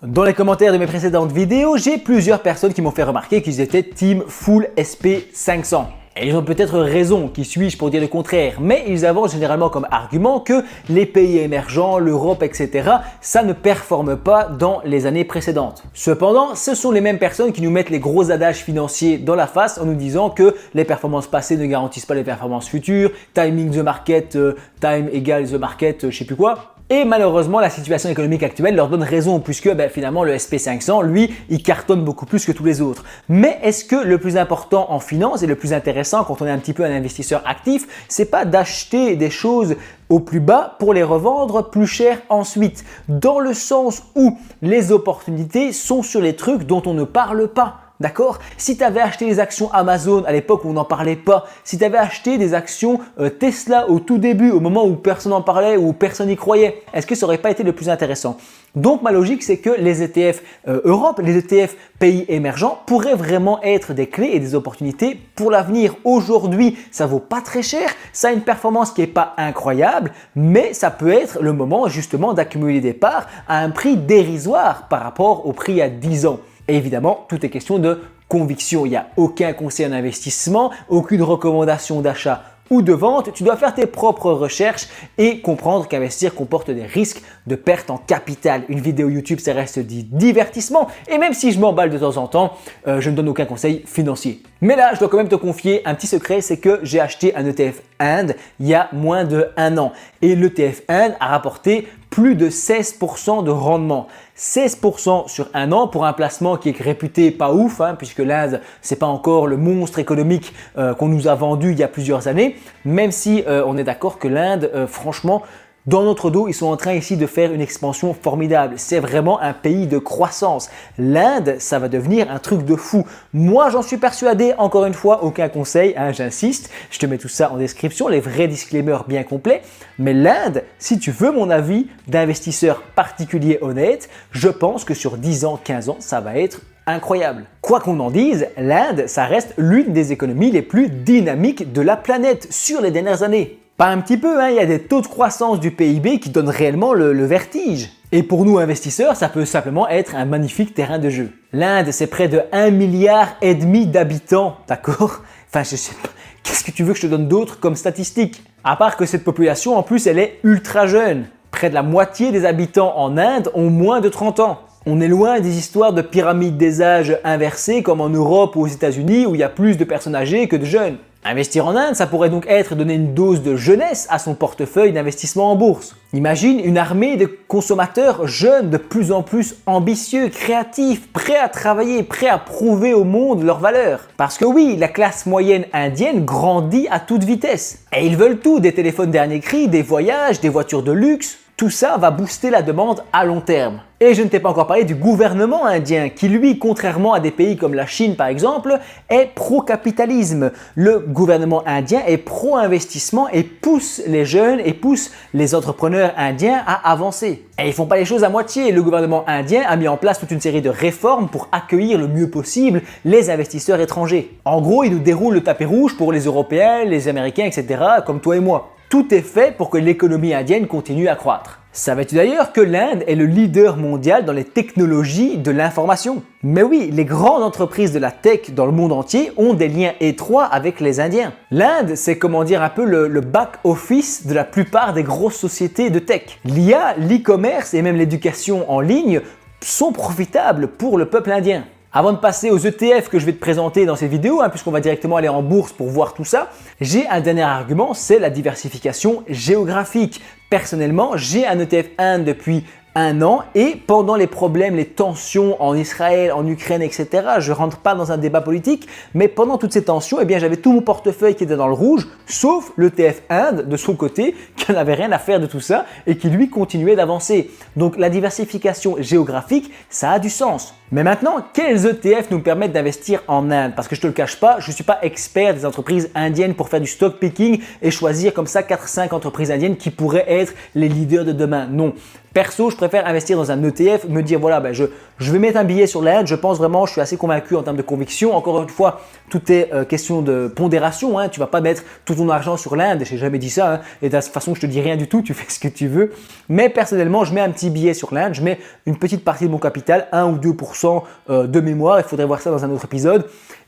Dans les commentaires de mes précédentes vidéos, j'ai plusieurs personnes qui m'ont fait remarquer qu'ils étaient Team Full SP500. Et ils ont peut-être raison, qui suis-je pour dire le contraire, mais ils avancent généralement comme argument que les pays émergents, l'Europe, etc., ça ne performe pas dans les années précédentes. Cependant, ce sont les mêmes personnes qui nous mettent les gros adages financiers dans la face en nous disant que les performances passées ne garantissent pas les performances futures, timing the market, time égale the market, je sais plus quoi. Et malheureusement, la situation économique actuelle leur donne raison puisque finalement le SP500, lui, il cartonne beaucoup plus que tous les autres. Mais est-ce que le plus important en finance et le plus intéressant quand on est un petit peu un investisseur actif, c'est pas d'acheter des choses au plus bas pour les revendre plus cher ensuite? Dans le sens où les opportunités sont sur les trucs dont on ne parle pas. D'accord? Si tu avais acheté les actions Amazon à l'époque où on n'en parlait pas, si tu avais acheté des actions Tesla au tout début, au moment où personne n'en parlait, où personne n'y croyait, est-ce que ça n'aurait pas été le plus intéressant? Donc ma logique, c'est que les ETF Europe, les ETF pays émergents pourraient vraiment être des clés et des opportunités pour l'avenir. Aujourd'hui, ça vaut pas très cher, ça a une performance qui n'est pas incroyable, mais ça peut être le moment justement d'accumuler des parts à un prix dérisoire par rapport au prix il y a 10 ans. Et évidemment, tout est question de conviction. Il n'y a aucun conseil en investissement, aucune recommandation d'achat ou de vente. Tu dois faire tes propres recherches et comprendre qu'investir comporte des risques de perte en capital. Une vidéo YouTube, ça reste du divertissement. Et même si je m'emballe de temps en temps, je ne donne aucun conseil financier. Mais là, je dois quand même te confier un petit secret, c'est que j'ai acheté un ETF Inde il y a moins de 1 an. Et l'ETF Inde a rapporté plus de 16% de rendement. 16% sur 1 an pour un placement qui est réputé pas ouf, puisque l'Inde, c'est pas encore le monstre économique qu'on nous a vendu il y a plusieurs années, même si on est d'accord que l'Inde, franchement, dans notre dos, ils sont en train ici de faire une expansion formidable. C'est vraiment un pays de croissance. L'Inde, ça va devenir un truc de fou. Moi, j'en suis persuadé, encore une fois, aucun conseil, j'insiste. Je te mets tout ça en description, les vrais disclaimers bien complets. Mais l'Inde, si tu veux mon avis d'investisseur particulier honnête, je pense que sur 10 ans, 15 ans, ça va être incroyable. Quoi qu'on en dise, l'Inde, ça reste l'une des économies les plus dynamiques de la planète sur les dernières années. Pas un petit peu, il y a des taux de croissance du PIB qui donnent réellement le vertige. Et pour nous investisseurs, ça peut simplement être un magnifique terrain de jeu. L'Inde, c'est près de 1,5 milliard d'habitants, d'accord? Enfin, je sais pas, qu'est-ce que tu veux que je te donne d'autre comme statistique? À part que cette population, en plus, elle est ultra jeune. Près de la moitié des habitants en Inde ont moins de 30 ans. On est loin des histoires de pyramide des âges inversées comme en Europe ou aux États-Unis où il y a plus de personnes âgées que de jeunes. Investir en Inde, ça pourrait donc être donner une dose de jeunesse à son portefeuille d'investissement en bourse. Imagine une armée de consommateurs jeunes de plus en plus ambitieux, créatifs, prêts à travailler, prêts à prouver au monde leurs valeurs. Parce que oui, la classe moyenne indienne grandit à toute vitesse. Et ils veulent tout, des téléphones dernier cri, des voyages, des voitures de luxe. Tout ça va booster la demande à long terme. Et je ne t'ai pas encore parlé du gouvernement indien qui lui, contrairement à des pays comme la Chine par exemple, est pro-capitalisme. Le gouvernement indien est pro-investissement et pousse les jeunes et pousse les entrepreneurs indiens à avancer. Et ils font pas les choses à moitié. Le gouvernement indien a mis en place toute une série de réformes pour accueillir le mieux possible les investisseurs étrangers. En gros, il nous déroule le tapis rouge pour les Européens, les Américains, etc. comme toi et moi. Tout est fait pour que l'économie indienne continue à croître. Savais-tu d'ailleurs que l'Inde est le leader mondial dans les technologies de l'information? Mais oui, les grandes entreprises de la tech dans le monde entier ont des liens étroits avec les Indiens. L'Inde, c'est comment dire un peu le back-office de la plupart des grosses sociétés de tech. L'IA, l'e-commerce et même l'éducation en ligne sont profitables pour le peuple indien. Avant de passer aux ETF que je vais te présenter dans cette vidéo, puisqu'on va directement aller en bourse pour voir tout ça, j'ai un dernier argument, c'est la diversification géographique. Personnellement, j'ai un ETF Inde depuis 1 an et pendant les problèmes, les tensions en Israël, en Ukraine, etc., je ne rentre pas dans un débat politique, mais pendant toutes ces tensions, j'avais tout mon portefeuille qui était dans le rouge, sauf l'ETF Inde de son côté, qui n'avait rien à faire de tout ça et qui lui continuait d'avancer. Donc la diversification géographique, ça a du sens. Mais maintenant, quels ETF nous permettent d'investir en Inde? Parce que je te le cache pas, je ne suis pas expert des entreprises indiennes pour faire du stock picking et choisir comme ça 4-5 entreprises indiennes qui pourraient être les leaders de demain. Non. Perso, je préfère investir dans un ETF, me dire voilà, je vais mettre un billet sur l'Inde, je pense vraiment, je suis assez convaincu en termes de conviction. Encore une fois, tout est question de pondération, hein. Tu ne vas pas mettre tout ton argent sur l'Inde, je n'ai jamais dit ça, hein. Et de toute façon, je te dis rien du tout, tu fais ce que tu veux. Mais personnellement, je mets un petit billet sur l'Inde, je mets une petite partie de mon capital, 1 ou 2% de mémoire, il faudrait voir ça dans un autre épisode.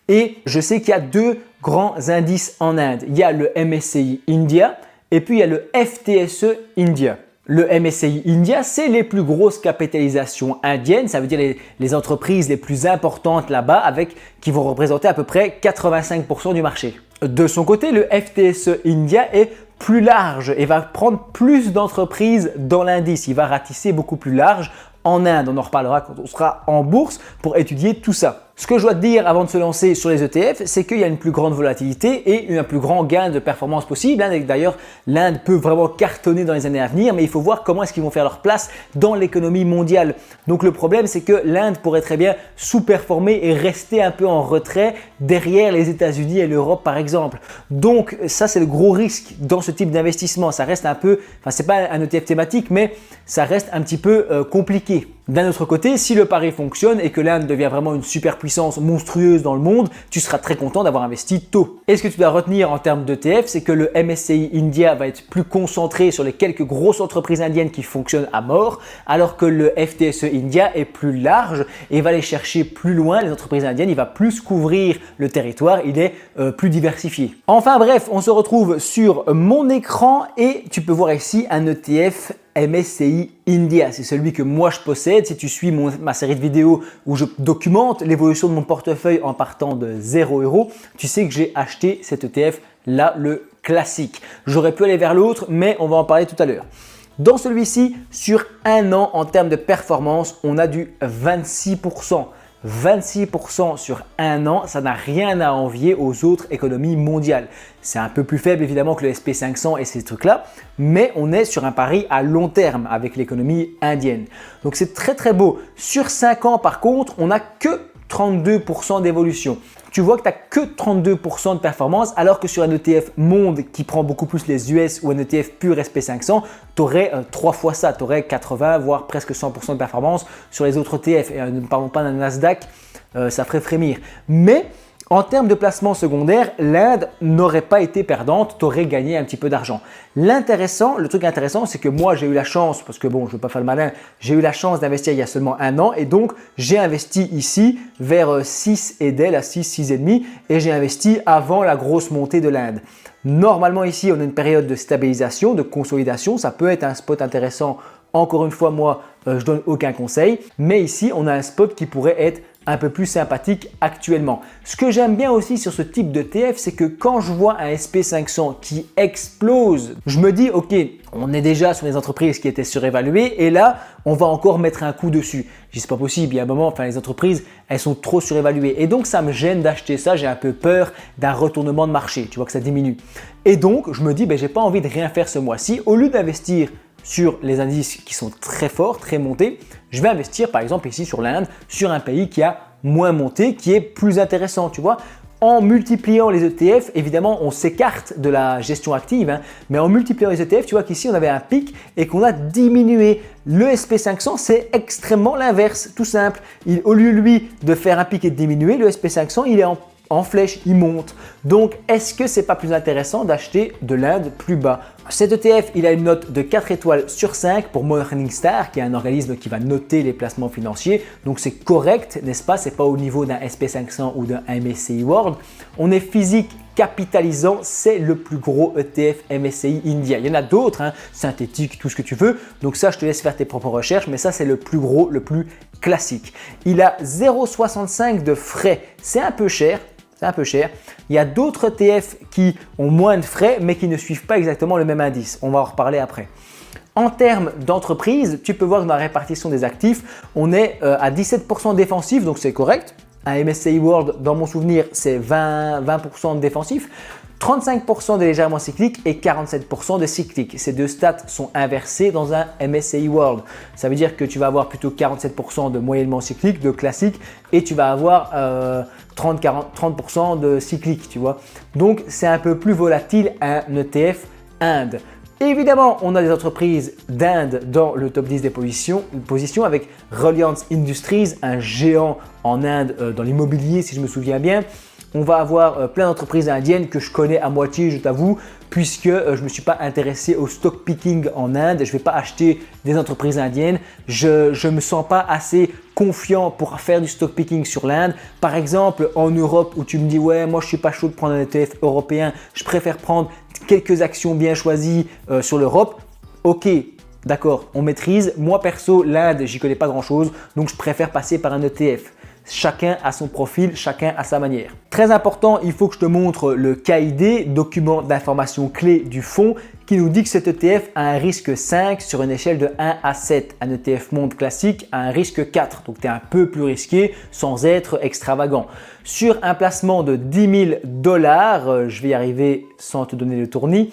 Et je sais qu'il y a deux grands indices en Inde. Il y a le MSCI India et puis il y a le FTSE India. Le MSCI India, c'est les plus grosses capitalisations indiennes, ça veut dire les entreprises les plus importantes là-bas qui vont représenter à peu près 85% du marché. De son côté, le FTSE India est plus large et va prendre plus d'entreprises dans l'indice. Il va ratisser beaucoup plus large en Inde. On en reparlera quand on sera en bourse pour étudier tout ça. Ce que je dois te dire avant de se lancer sur les ETF, c'est qu'il y a une plus grande volatilité et un plus grand gain de performance possible. D'ailleurs, l'Inde peut vraiment cartonner dans les années à venir, mais il faut voir comment est-ce qu'ils vont faire leur place dans l'économie mondiale. Donc le problème, c'est que l'Inde pourrait très bien sous-performer et rester un peu en retrait derrière les États-Unis et l'Europe par exemple. Donc ça, c'est le gros risque dans ce type d'investissement. Ça reste un peu, enfin c'est pas un ETF thématique, mais ça reste un petit peu compliqué. D'un autre côté, si le pari fonctionne et que l'Inde devient vraiment une superpuissance monstrueuse dans le monde, tu seras très content d'avoir investi tôt. Et ce que tu dois retenir en termes d'ETF, c'est que le MSCI India va être plus concentré sur les quelques grosses entreprises indiennes qui fonctionnent à mort, alors que le FTSE India est plus large et va aller chercher plus loin les entreprises indiennes, il va plus couvrir le territoire, il est plus diversifié. Enfin bref, on se retrouve sur mon écran et tu peux voir ici un ETF MSCI India, c'est celui que moi je possède. Si tu suis ma série de vidéos où je documente l'évolution de mon portefeuille en partant de 0 €, tu sais que j'ai acheté cet ETF là, le classique. J'aurais pu aller vers l'autre, mais on va en parler tout à l'heure. Dans celui-ci, sur un an en termes de performance, on a du 26%. 26% sur un an, ça n'a rien à envier aux autres économies mondiales. C'est un peu plus faible évidemment que le SP500 et ces trucs-là, mais on est sur un pari à long terme avec l'économie indienne. Donc c'est très très beau. Sur 5 ans par contre, on n'a que 32% d'évolution. Tu vois que tu n'as que 32% de performance alors que sur un ETF monde qui prend beaucoup plus les US ou un ETF pur SP500, tu aurais 3 fois ça, tu aurais 80 voire presque 100% de performance sur les autres ETF. Et ne parlons pas d'un Nasdaq, ça ferait frémir. Mais en termes de placement secondaire, l'Inde n'aurait pas été perdante, tu aurais gagné un petit peu d'argent. Le truc intéressant, c'est que moi j'ai eu la chance, parce que bon, je ne veux pas faire le malin, j'ai eu la chance d'investir il y a seulement un an et donc j'ai investi ici vers 6 et des, à 6, 6,5 et j'ai investi avant la grosse montée de l'Inde. Normalement ici, on a une période de stabilisation, de consolidation, ça peut être un spot intéressant. Encore une fois, moi, je donne aucun conseil, mais ici, on a un spot qui pourrait être un peu plus sympathique actuellement. Ce que j'aime bien aussi sur ce type de TF, c'est que quand je vois un SP500 qui explose, je me dis ok, on est déjà sur des entreprises qui étaient surévaluées et là, on va encore mettre un coup dessus. Je dis c'est pas possible, il y a un moment, les entreprises, elles sont trop surévaluées et donc ça me gêne d'acheter ça, j'ai un peu peur d'un retournement de marché, tu vois que ça diminue. Et donc, je me dis, j'ai pas envie de rien faire ce mois-ci, au lieu d'investir sur les indices qui sont très forts, très montés, je vais investir par exemple ici sur l'Inde, sur un pays qui a moins monté, qui est plus intéressant, tu vois. En multipliant les ETF, évidemment, on s'écarte de la gestion active, mais en multipliant les ETF, tu vois qu'ici, on avait un pic et qu'on a diminué. Le SP500, c'est extrêmement l'inverse, tout simple. Au lieu, lui, de faire un pic et de diminuer, le SP500, il est en flèche, il monte. Donc, est-ce que c'est pas plus intéressant d'acheter de l'Inde plus bas? Cet ETF, il a une note de 4 étoiles sur 5 pour Morningstar, qui est un organisme qui va noter les placements financiers. Donc, c'est correct, n'est-ce pas? C'est pas au niveau d'un SP500 ou d'un MSCI World. On est physique, capitalisant, c'est le plus gros ETF MSCI India. Il y en a d'autres, synthétiques, tout ce que tu veux. Donc ça, je te laisse faire tes propres recherches, mais ça, c'est le plus gros, le plus classique. Il a 0,65 de frais. C'est un peu cher. C'est un peu cher. Il y a d'autres ETF qui ont moins de frais, mais qui ne suivent pas exactement le même indice. On va en reparler après. En termes d'entreprise, tu peux voir dans la répartition des actifs, on est à 17% défensif, donc c'est correct. Un MSCI World, dans mon souvenir, c'est 20% de défensif. 35% de légèrement cyclique et 47% de cyclique. Ces deux stats sont inversés dans un MSCI World. Ça veut dire que tu vas avoir plutôt 47% de moyennement cyclique, de classique, et tu vas avoir 30% de cyclique, tu vois. Donc, c'est un peu plus volatile un ETF Inde. Évidemment, on a des entreprises d'Inde dans le top 10 des positions avec Reliance Industries, un géant en Inde dans l'immobilier si je me souviens bien. On va avoir plein d'entreprises indiennes que je connais à moitié, je t'avoue, puisque je ne me suis pas intéressé au stock picking en Inde. Je ne vais pas acheter des entreprises indiennes. Je ne me sens pas assez confiant pour faire du stock picking sur l'Inde. Par exemple, en Europe où tu me dis « ouais, moi je ne suis pas chaud de prendre un ETF européen, je préfère prendre quelques actions bien choisies sur l'Europe ». Ok, d'accord, on maîtrise. Moi perso, l'Inde, j'y connais pas grand-chose, donc je préfère passer par un ETF. Chacun a son profil, chacun a sa manière. Très important, il faut que je te montre le KID, document d'information clé du fonds, qui nous dit que cet ETF a un risque 5 sur une échelle de 1 à 7. Un ETF monde classique a un risque 4, donc tu es un peu plus risqué sans être extravagant. Sur un placement de 10 000 $, je vais y arriver sans te donner le tournis,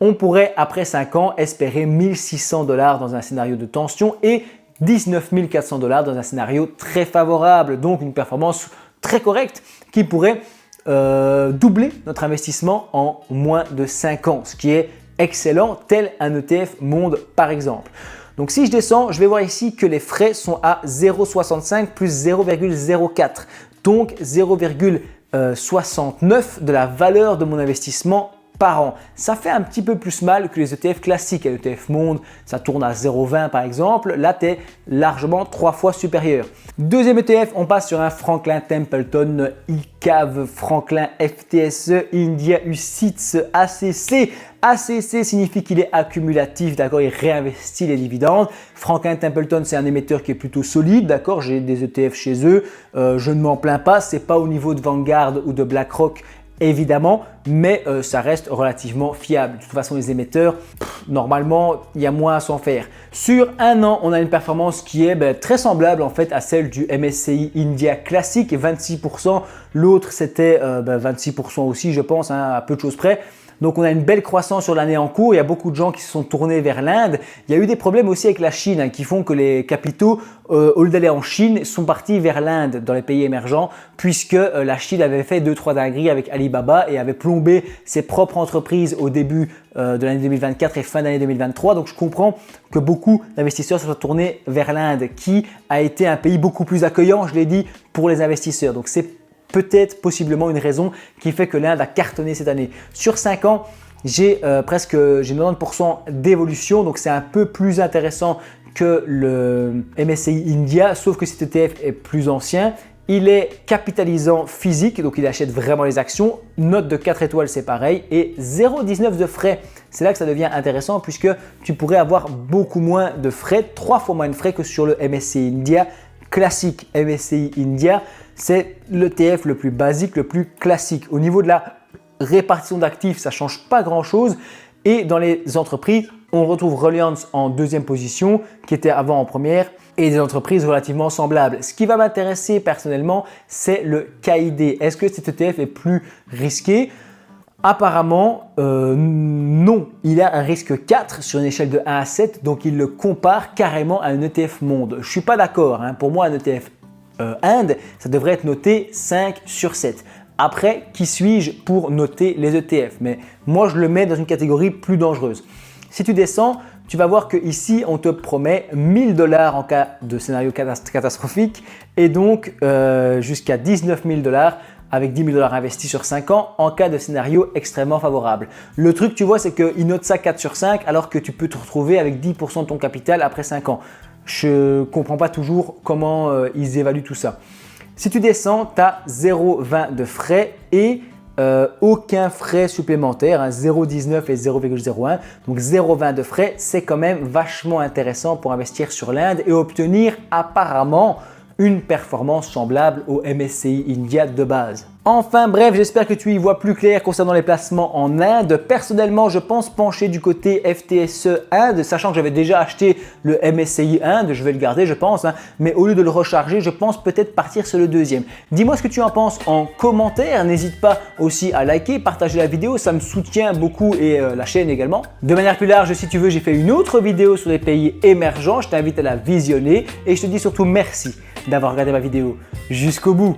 on pourrait après 5 ans espérer 1 600 $ dans un scénario de tension et 19 400 $ dans un scénario très favorable, donc une performance très correcte qui pourrait doubler notre investissement en moins de 5 ans, ce qui est excellent, tel un ETF monde par exemple. Donc si je descends, je vais voir ici que les frais sont à 0,65 plus 0,04, donc 0,69 de la valeur de mon investissement par an. Ça fait un petit peu plus mal que les ETF classiques. Un ETF monde, ça tourne à 0,20 par exemple. Là, tu es largement 3 fois supérieur. Deuxième ETF, on passe sur un Franklin Templeton ICAV, Franklin FTSE, India UCITS, ACC. ACC signifie qu'il est accumulatif, d'accord, il réinvestit les dividendes. Franklin Templeton, c'est un émetteur qui est plutôt solide, d'accord, j'ai des ETF chez eux, je ne m'en plains pas, c'est pas au niveau de Vanguard ou de BlackRock, évidemment, mais ça reste relativement fiable. De toute façon, les émetteurs, normalement, il y a moins à s'en faire. Sur un an, on a une performance qui est très semblable en fait à celle du MSCI India classique, 26%. L'autre, c'était 26% aussi, je pense, hein, à peu de choses près. Donc, on a une belle croissance sur l'année en cours. Il y a beaucoup de gens qui se sont tournés vers l'Inde. Il y a eu des problèmes aussi avec la Chine hein, qui font que les capitaux, au lieu d'aller en Chine, sont partis vers l'Inde dans les pays émergents puisque la Chine avait fait 2-3 dingueries avec Alibaba et avait plombé ses propres entreprises au début de l'année 2024 et fin d'année 2023. Donc, je comprends que beaucoup d'investisseurs se soient tournés vers l'Inde qui a été un pays beaucoup plus accueillant, je l'ai dit, pour les investisseurs. Donc, c'est peut-être possiblement une raison qui fait que l'Inde a cartonné cette année. Sur 5 ans, j'ai 90% d'évolution, donc c'est un peu plus intéressant que le MSCI India, sauf que cet ETF est plus ancien. Il est capitalisant physique, donc il achète vraiment les actions. Note de 4 étoiles, c'est pareil. Et 0,19 de frais. C'est là que ça devient intéressant puisque tu pourrais avoir beaucoup moins de frais, 3 fois moins de frais que sur le MSCI India classique. MSCI India, c'est l'ETF le plus basique, le plus classique. Au niveau de la répartition d'actifs, ça ne change pas grand-chose. Et dans les entreprises, on retrouve Reliance en deuxième position, qui était avant en première, et des entreprises relativement semblables. Ce qui va m'intéresser personnellement, c'est le KID. Est-ce que cet ETF est plus risqué ? Apparemment, non. Il a un risque 4 sur une échelle de 1 à 7, donc il le compare carrément à un ETF monde. Je ne suis pas d'accord. Hein. Pour moi, un ETF Inde, ça devrait être noté 5 sur 7. Après, qui suis-je pour noter les ETF? Mais moi, je le mets dans une catégorie plus dangereuse. Si tu descends, tu vas voir qu'ici, on te promet 1 000 $ en cas de scénario catastrophique et donc jusqu'à 19 000 $ avec 10 000 $ investis sur 5 ans en cas de scénario extrêmement favorable. Le truc, tu vois, c'est qu'ils notent ça 4 sur 5 alors que tu peux te retrouver avec 10% de ton capital après 5 ans. Je ne comprends pas toujours comment ils évaluent tout ça. Si tu descends, tu as 0,20 de frais et aucun frais supplémentaire, hein, 0,19 et 0,01. Donc 0,20 de frais, c'est quand même vachement intéressant pour investir sur l'Inde et obtenir apparemment une performance semblable au MSCI India de base. Enfin bref, j'espère que tu y vois plus clair concernant les placements en Inde. Personnellement, je pense pencher du côté FTSE Inde, sachant que j'avais déjà acheté le MSCI Inde, je vais le garder je pense, mais au lieu de le recharger, je pense peut-être partir sur le deuxième. Dis-moi ce que tu en penses en commentaire, n'hésite pas aussi à liker, partager la vidéo, ça me soutient beaucoup et la chaîne également. De manière plus large, si tu veux, j'ai fait une autre vidéo sur les pays émergents, je t'invite à la visionner et je te dis surtout merci d'avoir regardé ma vidéo jusqu'au bout.